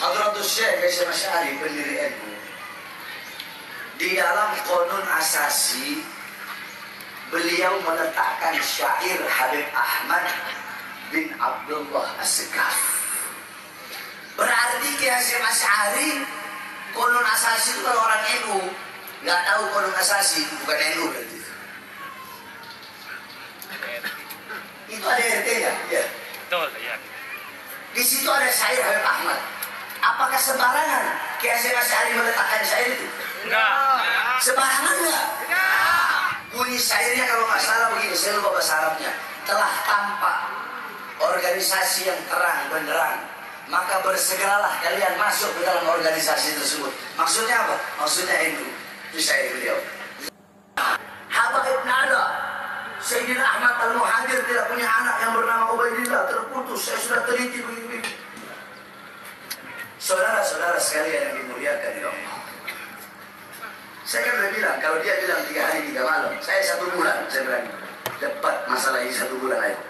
Hadratus Syekh Hasyim Asy'ari pendiri NU, di dalam Qanun Asasi beliau meletakkan syair Habib Ahmad bin Abdullah As-Sekaf. Berarti Kiai Hasyim Asy'ari Qanun Asasi itu kalau orang NU nggak tahu Qanun Asasi bukan NU berarti. Itu ada RT-nya, ya. Betul, ya. Di situ ada syair Habib Ahmad. Apakah sembarangan Kiai Hasyim Asy'ari meletakkan syair itu? Enggak. Sembarangan enggak? Bunyi syairnya kalau nggak salah begini, saya lupa bahasa Arabnya. Telah tampak organisasi yang terang benderang, maka bersegeralah kalian masuk ke dalam organisasi tersebut. Maksudnya apa? Maksudnya NU. Itu syair beliau. Habaib nada, Sayyidina Ahmad Al-Muhajir tidak punya anak yang bernama Ubaidillah, terputus. Saya sudah teliti begini. Saudara-saudara sekalian yang dimuliakan oleh Allah, saya kan udah bilang, kalau dia bilang 3 hari 3 malam, saya 1 bulan, saya bilang dapat masalah ini 1 bulan aja.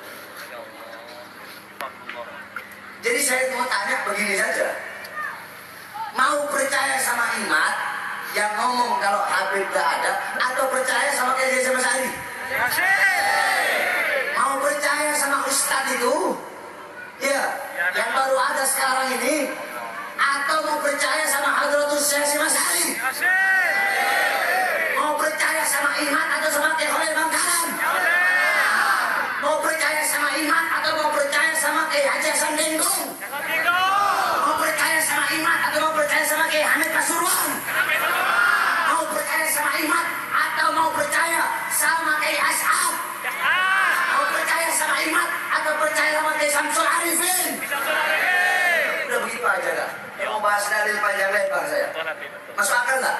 Jadi saya mau tanya begini saja, mau percaya sama Imad yang ngomong kalau Habib gak ada, atau percaya sama Kiai Hasyim Asy'ari? Mau percaya sama Ustadz itu, ya, yang baru ada sekarang ini, atau mau percaya sama Hadratus Syekh Hasyim Asy'ari? Mau percaya sama Imad atau sama Kiai Khalil Bangkalan? Mau percaya sama Imad atau mau percaya sama Kiai Haji Hasan Dengkung? Mau percaya sama Imad atau mau percaya sama Kiai Hamid Pasuruan? Mau percaya sama Imad atau mau percaya sama Kiai Ash'ab? Mau percaya sama Imad atau percaya sama Kiai Samsul Arifin? Udah begitu aja dah. Yang mau bahas dalil panjang lebar saya. Masuk akal nggak?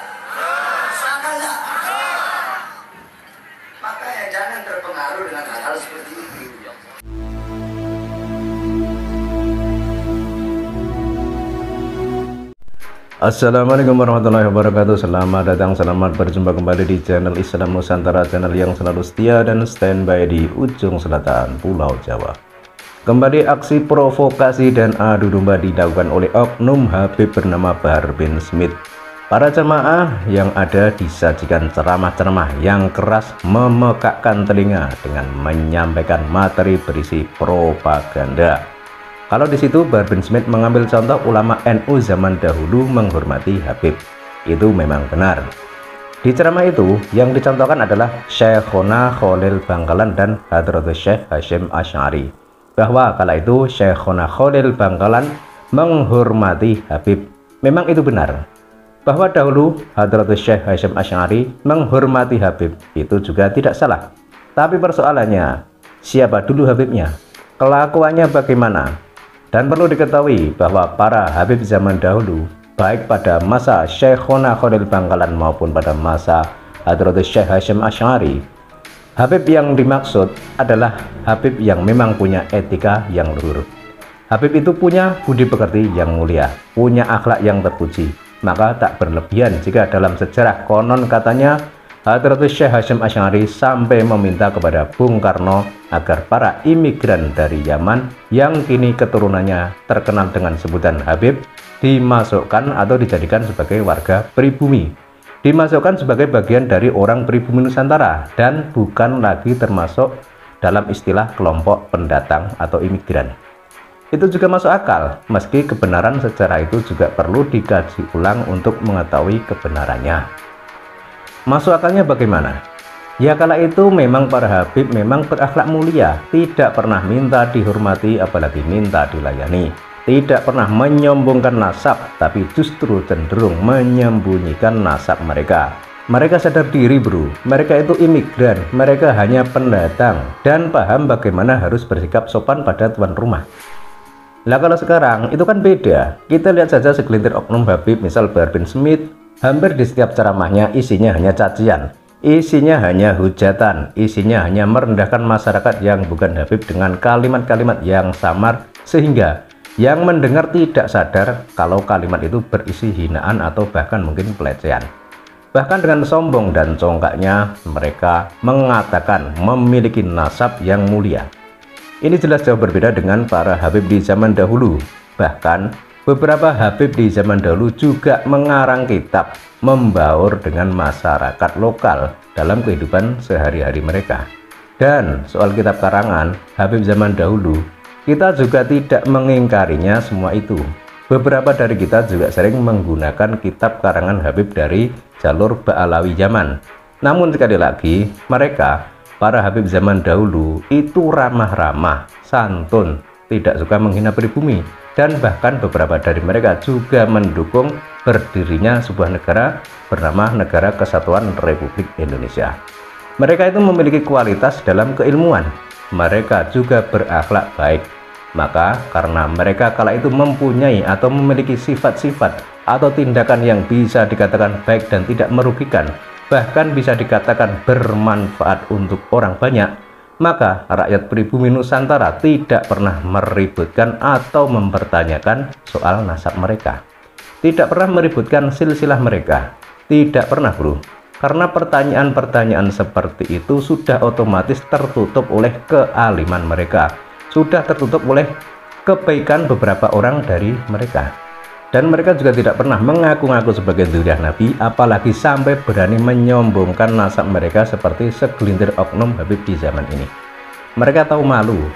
Masuk akal nggak? Makanya jangan terpengaruh dengan hal-hal seperti itu. Assalamualaikum warahmatullahi wabarakatuh. Selamat datang, selamat berjumpa kembali di channel Islam Nusantara, channel yang selalu setia dan standby di ujung selatan Pulau Jawa. Kembali aksi provokasi dan adu domba dilakukan oleh oknum Habib bernama Bahar bin Smith. Para jemaah yang ada disajikan ceramah-ceramah yang keras memekakkan telinga dengan menyampaikan materi berisi propaganda. Kalau di situ Bahar bin Smith mengambil contoh ulama NU zaman dahulu menghormati Habib. Itu memang benar. Di ceramah itu yang dicontohkan adalah Syekhona Khalil Bangkalan dan Hadratus Syekh Hasyim Asy'ari. Bahwa kala itu Syekhona Khalil Bangkalan menghormati Habib. Memang itu benar. Bahwa dahulu Hadratus Syekh Hasyim Asy'ari menghormati Habib itu juga tidak salah. Tapi persoalannya, siapa dulu Habibnya? Kelakuannya bagaimana? Dan perlu diketahui bahwa para Habib zaman dahulu, baik pada masa Syekhona Khalil Bangkalan maupun pada masa Hadratus Syekh Hasyim Asy'ari, Habib yang dimaksud adalah Habib yang memang punya etika yang luhur. Habib itu punya budi pekerti yang mulia, punya akhlak yang terpuji. Maka tak berlebihan jika dalam sejarah konon katanya Hadratus Syekh Hasyim Asy'ari sampai meminta kepada Bung Karno agar para imigran dari Yaman yang kini keturunannya terkenal dengan sebutan Habib dimasukkan atau dijadikan sebagai warga pribumi, dimasukkan sebagai bagian dari orang pribumi Nusantara dan bukan lagi termasuk dalam istilah kelompok pendatang atau imigran. Itu juga masuk akal, meski kebenaran sejarah itu juga perlu dikaji ulang untuk mengetahui kebenarannya. Masuk akalnya bagaimana? Ya kala itu memang para Habib memang berakhlak mulia, tidak pernah minta dihormati apalagi minta dilayani, tidak pernah menyombongkan nasab, tapi justru cenderung menyembunyikan nasab mereka. Mereka sadar diri bro, mereka itu imigran, mereka hanya pendatang dan paham bagaimana harus bersikap sopan pada tuan rumah. Nah kalau sekarang itu kan beda. Kita lihat saja segelintir oknum Habib, misal Bahar bin Smith, hampir di setiap ceramahnya isinya hanya cacian, isinya hanya hujatan, isinya hanya merendahkan masyarakat yang bukan Habib dengan kalimat-kalimat yang samar, sehingga yang mendengar tidak sadar kalau kalimat itu berisi hinaan atau bahkan mungkin pelecehan. Bahkan dengan sombong dan congkaknya mereka mengatakan memiliki nasab yang mulia. Ini jelas jauh berbeda dengan para Habib di zaman dahulu. Bahkan beberapa Habib di zaman dahulu juga mengarang kitab membaur dengan masyarakat lokal dalam kehidupan sehari-hari mereka. Dan soal kitab karangan Habib zaman dahulu, kita juga tidak mengingkarinya semua itu. Beberapa dari kita juga sering menggunakan kitab karangan Habib dari jalur Ba'alawi zaman. Namun sekali lagi, mereka, para Habib zaman dahulu, itu ramah-ramah, santun, tidak suka menghina pribumi, dan bahkan beberapa dari mereka juga mendukung berdirinya sebuah negara bernama Negara Kesatuan Republik Indonesia. Mereka itu memiliki kualitas dalam keilmuan, mereka juga berakhlak baik. Maka karena mereka kala itu mempunyai atau memiliki sifat-sifat atau tindakan yang bisa dikatakan baik dan tidak merugikan, bahkan bisa dikatakan bermanfaat untuk orang banyak, maka rakyat pribumi Nusantara tidak pernah meributkan atau mempertanyakan soal nasab mereka, tidak pernah meributkan silsilah mereka, tidak pernah bro. Karena pertanyaan-pertanyaan seperti itu sudah otomatis tertutup oleh kealiman mereka, sudah tertutup oleh kebaikan beberapa orang dari mereka. Dan mereka juga tidak pernah mengaku-ngaku sebagai zuriyah Nabi, apalagi sampai berani menyombongkan nasab mereka seperti segelintir oknum Habib di zaman ini. Mereka tahu malu,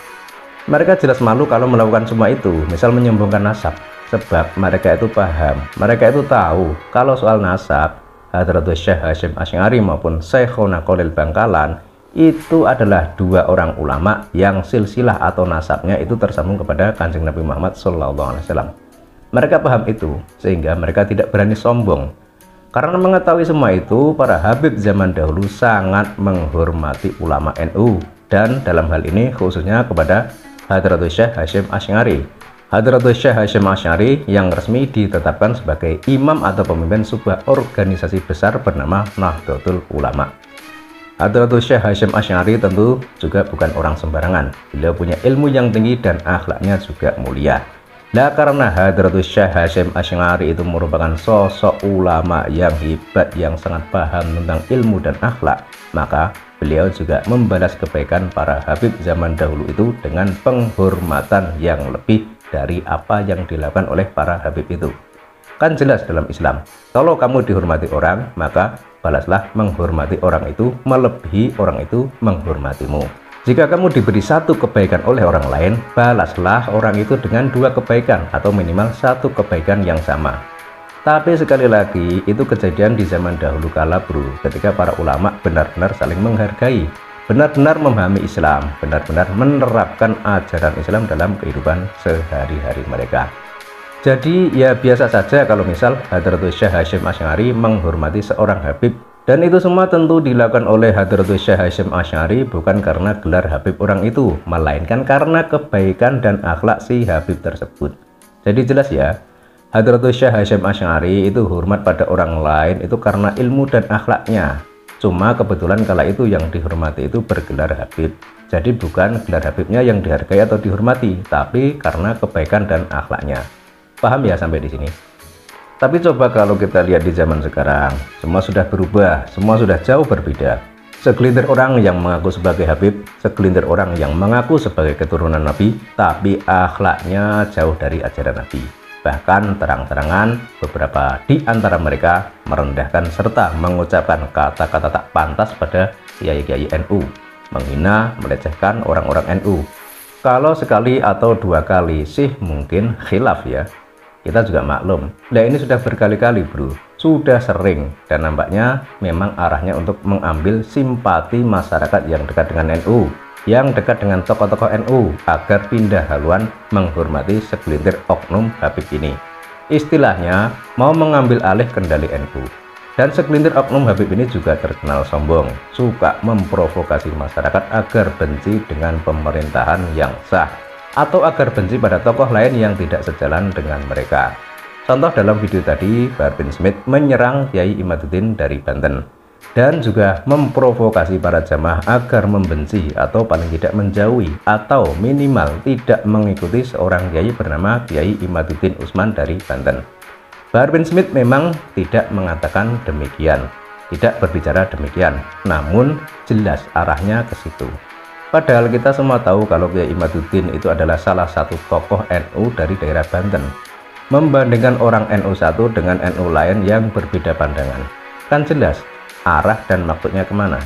mereka jelas malu kalau melakukan semua itu, misal menyombongkan nasab, sebab mereka itu paham, mereka itu tahu kalau soal nasab Hadratus Syekh Hasyim Asy'ari maupun Syekhona Khalil Bangkalan itu adalah dua orang ulama yang silsilah atau nasabnya itu tersambung kepada Kanjeng Nabi Muhammad SAW. Mereka paham itu sehingga mereka tidak berani sombong. Karena mengetahui semua itu, para Habib zaman dahulu sangat menghormati ulama NU, dan dalam hal ini khususnya kepada Hadratus Syekh Hasyim Asy'ari. Hadratus Syekh Hasyim Asy'ari yang resmi ditetapkan sebagai imam atau pemimpin sebuah organisasi besar bernama Nahdlatul Ulama. Hadratus Syekh Hasyim Asy'ari tentu juga bukan orang sembarangan. Beliau punya ilmu yang tinggi dan akhlaknya juga mulia. Nah, karena Hadratus Syekh Hasyim Asy'ari itu merupakan sosok ulama yang hebat, yang sangat paham tentang ilmu dan akhlak, maka beliau juga membalas kebaikan para Habib zaman dahulu itu dengan penghormatan yang lebih dari apa yang dilakukan oleh para Habib itu. Kan jelas dalam Islam, kalau kamu dihormati orang, maka balaslah menghormati orang itu melebihi orang itu menghormatimu. Jika kamu diberi satu kebaikan oleh orang lain, balaslah orang itu dengan dua kebaikan atau minimal satu kebaikan yang sama. Tapi sekali lagi, itu kejadian di zaman dahulu kala bro, ketika para ulama benar-benar saling menghargai, benar-benar memahami Islam, benar-benar menerapkan ajaran Islam dalam kehidupan sehari-hari mereka. Jadi ya biasa saja kalau misal Hadratus Syekh Hasyim Asy'ari menghormati seorang Habib, dan itu semua tentu dilakukan oleh Hadratus Syekh Hasyim Asy'ari bukan karena gelar Habib orang itu, melainkan karena kebaikan dan akhlak si Habib tersebut. Jadi jelas ya, Hadratus Syekh Hasyim Asy'ari itu hormat pada orang lain itu karena ilmu dan akhlaknya. Cuma kebetulan kala itu yang dihormati itu bergelar Habib. Jadi bukan gelar Habibnya yang dihargai atau dihormati, tapi karena kebaikan dan akhlaknya. Paham ya sampai di sini? Tapi coba kalau kita lihat di zaman sekarang, semua sudah berubah, semua sudah jauh berbeda. Segelintir orang yang mengaku sebagai Habib, segelintir orang yang mengaku sebagai keturunan Nabi, tapi akhlaknya jauh dari ajaran Nabi. Bahkan terang-terangan beberapa di antara mereka merendahkan serta mengucapkan kata-kata tak pantas pada kiai-kiai NU, menghina, melecehkan orang-orang NU. Kalau sekali atau dua kali sih mungkin khilaf ya, kita juga maklum. Nah ini sudah berkali-kali bro, sudah sering, dan nampaknya memang arahnya untuk mengambil simpati masyarakat yang dekat dengan NU, yang dekat dengan tokoh-tokoh NU, agar pindah haluan menghormati segelintir oknum Habib ini. Istilahnya mau mengambil alih kendali NU. Dan segelintir oknum Habib ini juga terkenal sombong, suka memprovokasi masyarakat agar benci dengan pemerintahan yang sah, atau agar benci pada tokoh lain yang tidak sejalan dengan mereka. Contoh dalam video tadi, Bahar bin Smith menyerang Kiai Imaduddin dari Banten, dan juga memprovokasi para jamaah agar membenci atau paling tidak menjauhi atau minimal tidak mengikuti seorang kiai bernama Kiai Imaduddin Utsman dari Banten. Bahar bin Smith memang tidak mengatakan demikian, tidak berbicara demikian, namun jelas arahnya ke situ. Padahal kita semua tahu kalau Kiai Imaduddin itu adalah salah satu tokoh NU dari daerah Banten. membandingkan orang NU1 dengan NU lain yang berbeda pandangan. Kan jelas arah dan maksudnya kemana.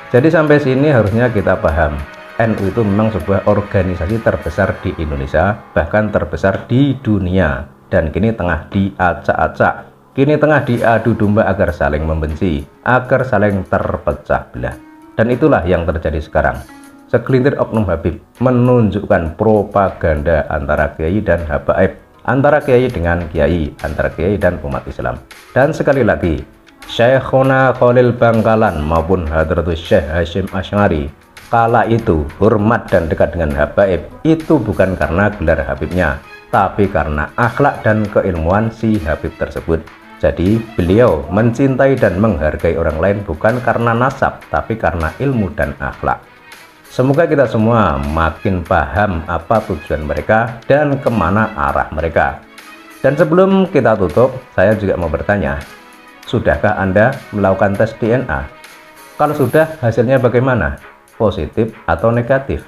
Jadi sampai sini harusnya kita paham, NU itu memang sebuah organisasi terbesar di Indonesia, bahkan terbesar di dunia, dan kini tengah diacak-acak, kini tengah diadu domba agar saling membenci, agar saling terpecah belah. Dan itulah yang terjadi sekarang. Segelintir oknum Habib menunjukkan propaganda antara kiai dan habaib, antara kiai dengan kiai, antara kiai dan umat Islam. Dan sekali lagi, Syekhona Khalil Bangkalan maupun Hadratus Syekh Hasyim Asy'ari kala itu hormat dan dekat dengan habaib itu bukan karena gelar Habibnya, tapi karena akhlak dan keilmuan si Habib tersebut. Jadi beliau mencintai dan menghargai orang lain bukan karena nasab, tapi karena ilmu dan akhlak. Semoga kita semua makin paham apa tujuan mereka dan kemana arah mereka. Dan sebelum kita tutup, saya juga mau bertanya, sudahkah Anda melakukan tes DNA? Kalau sudah, hasilnya bagaimana? Positif atau negatif?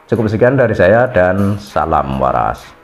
Cukup sekian dari saya dan salam waras.